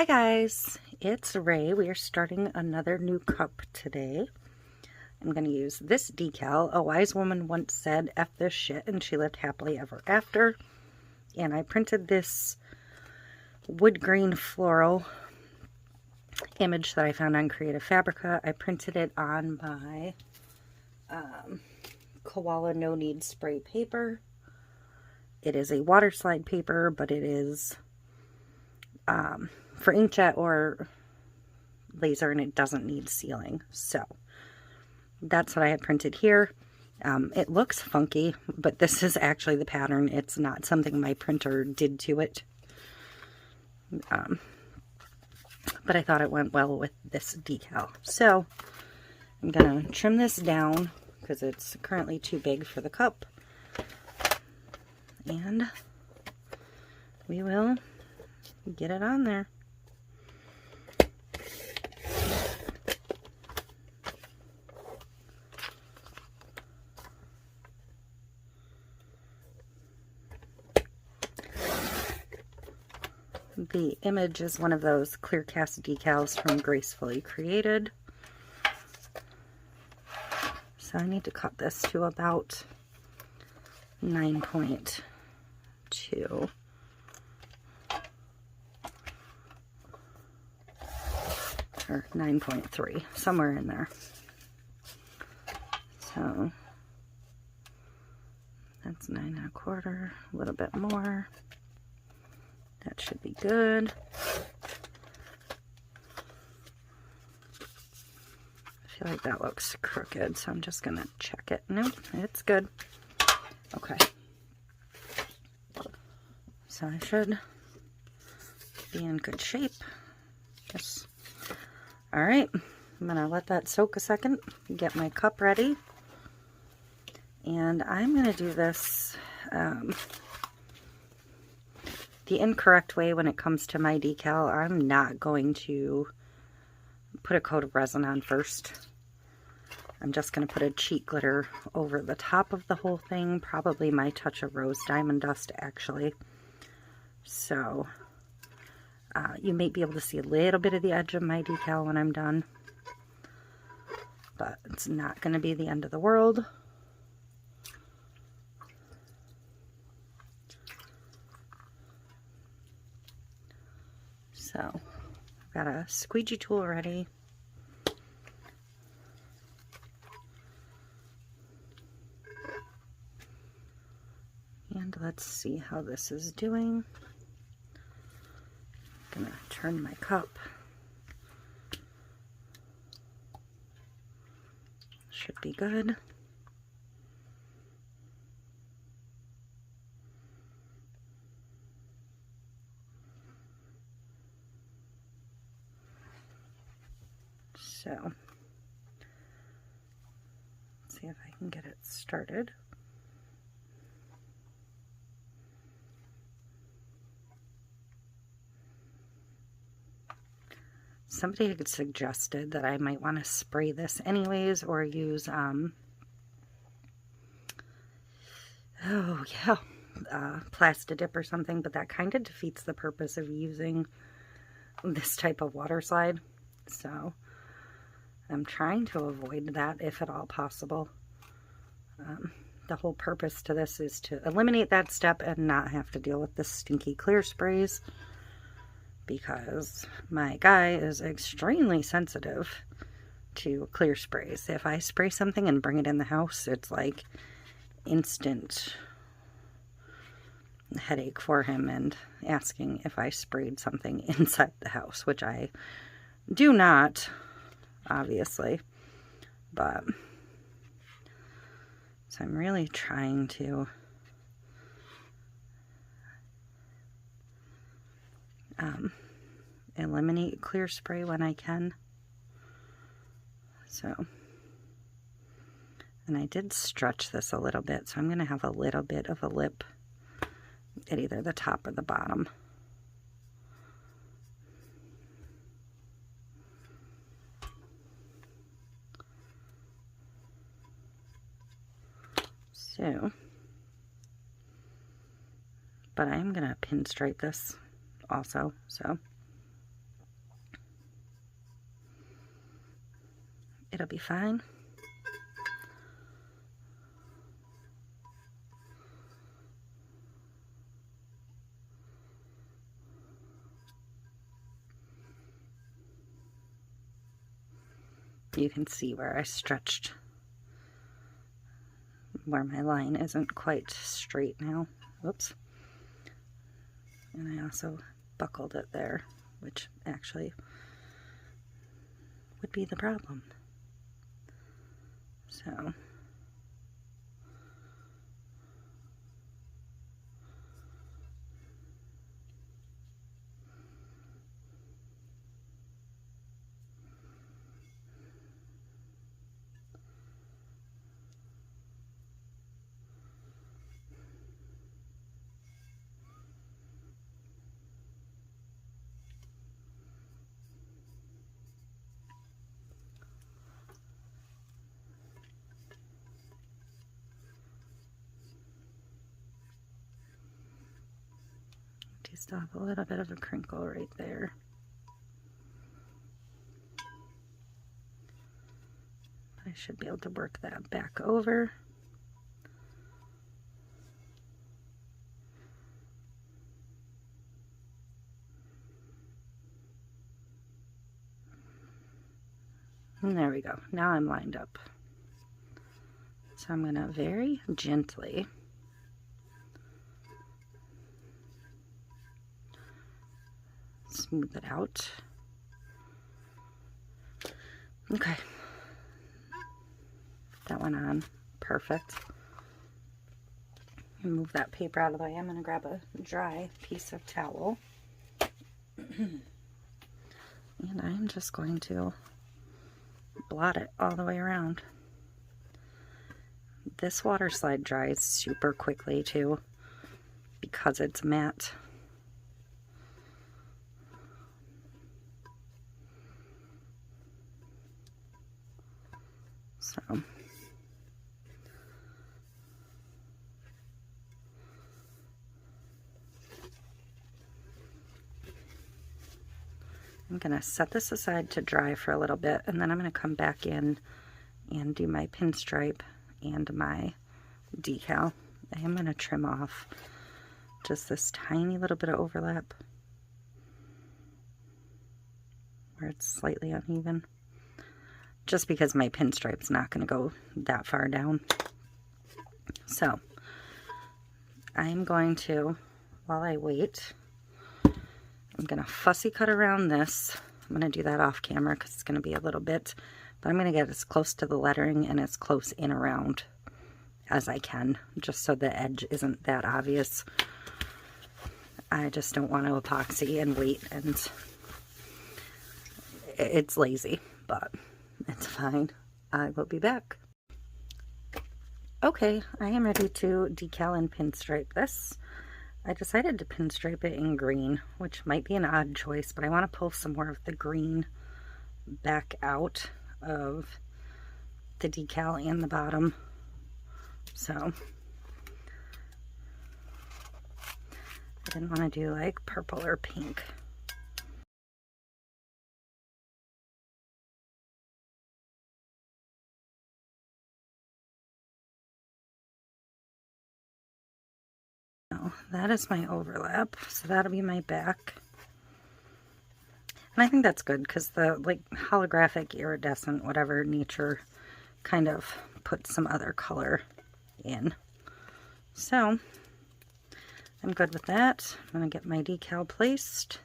Hi guys, it's Ray. We are starting another new cup today. I'm going to use this decal. A wise woman once said, F this shit, and she lived happily ever after. And I printed this wood grain floral image that I found on Creative Fabrica. I printed it on my Koala no need spray paper. It is a Waterslide paper, but it is for inkjet or laser, and it doesn't need sealing. So that's what I have printed here. It looks funky, but this is actually the pattern. It's not something my printer did to it. But I thought it went well with this decal. So I'm going to trim this down because it's currently too big for the cup. And we will get it on there. The image is one of those Clear Cast decals from Gracefully created. So I need to cut this to about 9.2. Or 9.3, somewhere in there. So that's 9.25, a little bit more. That should be good. I feel like that looks crooked, so I'm just going to check it. Nope, it's good. Okay. So I should be in good shape. Yes. All right. I'm going to let that soak a second, get my cup ready. And I'm going to do this the incorrect way when it comes to my decal. I'm not going to put a coat of resin on first. I'm just going to put a cheat glitter over the top of the whole thing, probably my touch of rose diamond dust actually. So you may be able to see a little bit of the edge of my decal when I'm done, but it's not going to be the end of the world. So I've got a squeegee tool ready. And let's see how this is doing. I'm gonna turn my cup. Should be good. So, let's see if I can get it started. Somebody had suggested that I might want to spray this anyways, or use, Plasti Dip or something, but that kind of defeats the purpose of using this type of water slide. So I'm trying to avoid that if at all possible. The whole purpose to this is to eliminate that step and not have to deal with the stinky clear sprays, because my guy is extremely sensitive to clear sprays. If I spray something and bring it in the house, it's like instant headache for him and asking if I sprayed something inside the house, which I do not, obviously, but so I'm really trying to eliminate clear spray when I can. So, and I did stretch this a little bit, so I'm going to have a little bit of a lip at either the top or the bottom. So, but I'm going to pinstripe this also, so it'll be fine. You can see where I stretched, where my line isn't quite straight now. Whoops. And I also buckled it there, which actually would be the problem. So still have a little bit of a crinkle right there. I should be able to work that back over. And there we go. Now I'm lined up. So I'm going to very gently smooth it out. Okay. That went on perfect. Move that paper out of the way. I'm going to grab a dry piece of towel. And I'm just going to blot it all the way around. This water slide dries super quickly too because it's matte. So I'm going to set this aside to dry for a little bit, and then I'm going to come back in and do my pinstripe and my decal. I am going to trim off just this tiny little bit of overlap where it's slightly uneven, just because my pinstripe's not going to go that far down. So I'm going to, while I wait, I'm going to fussy cut around this. I'm going to do that off camera because it's going to be a little bit, but I'm going to get as close to the lettering and as close in around as I can, just so the edge isn't that obvious. I just don't want to epoxy and wait, and it's lazy, but it's fine. I will be back. Okay, I am ready to decal and pinstripe this. I decided to pinstripe it in green, which might be an odd choice, but I want to pull some more of the green back out of the decal and the bottom. So I didn't want to do like purple or pink. That is my overlap, so that'll be my back. And I think that's good because the like holographic, iridescent, whatever nature kind of puts some other color in. So I'm good with that. I'm going to get my decal placed.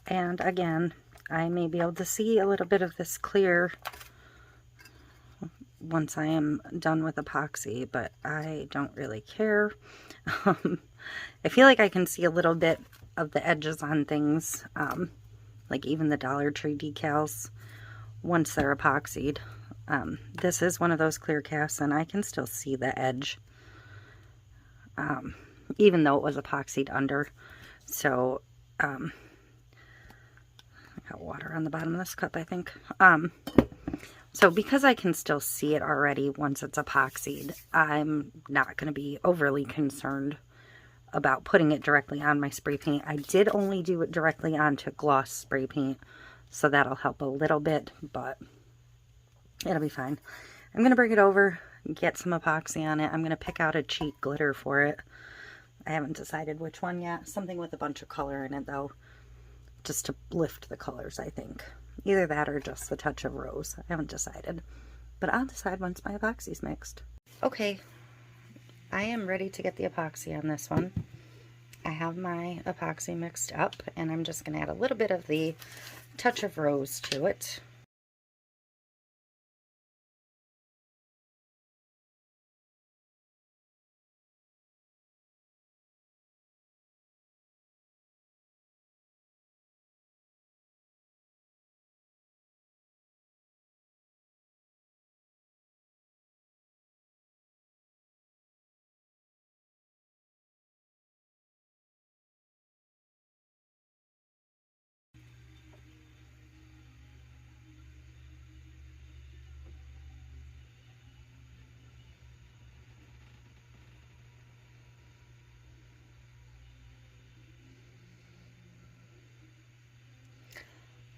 And again, I may be able to see a little bit of this clear once I am done with epoxy, but I don't really care. I feel like I can see a little bit of the edges on things, like even the Dollar Tree decals, once they're epoxied. This is one of those clear casts, and I can still see the edge even though it was epoxied under. So, I got water on the bottom of this cup, I think. So because I can still see it already once it's epoxied, I'm not going to be overly concerned about putting it directly on my spray paint. I did only do it directly onto gloss spray paint, so that'll help a little bit, but it'll be fine. I'm going to bring it over, get some epoxy on it. I'm going to pick out a cheap glitter for it. I haven't decided which one yet. Something with a bunch of color in it, though, just to lift the colors, I think. Either that or just the touch of rose. I haven't decided, but I'll decide once my epoxy's mixed. Okay, I am ready to get the epoxy on this one. I have my epoxy mixed up, and I'm just going to add a little bit of the touch of rose to it.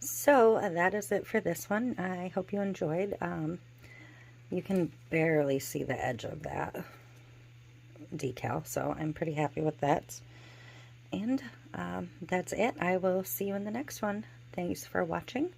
So that is it for this one. I hope you enjoyed. You can barely see the edge of that decal, so I'm pretty happy with that. And that's it. I will see you in the next one. Thanks for watching.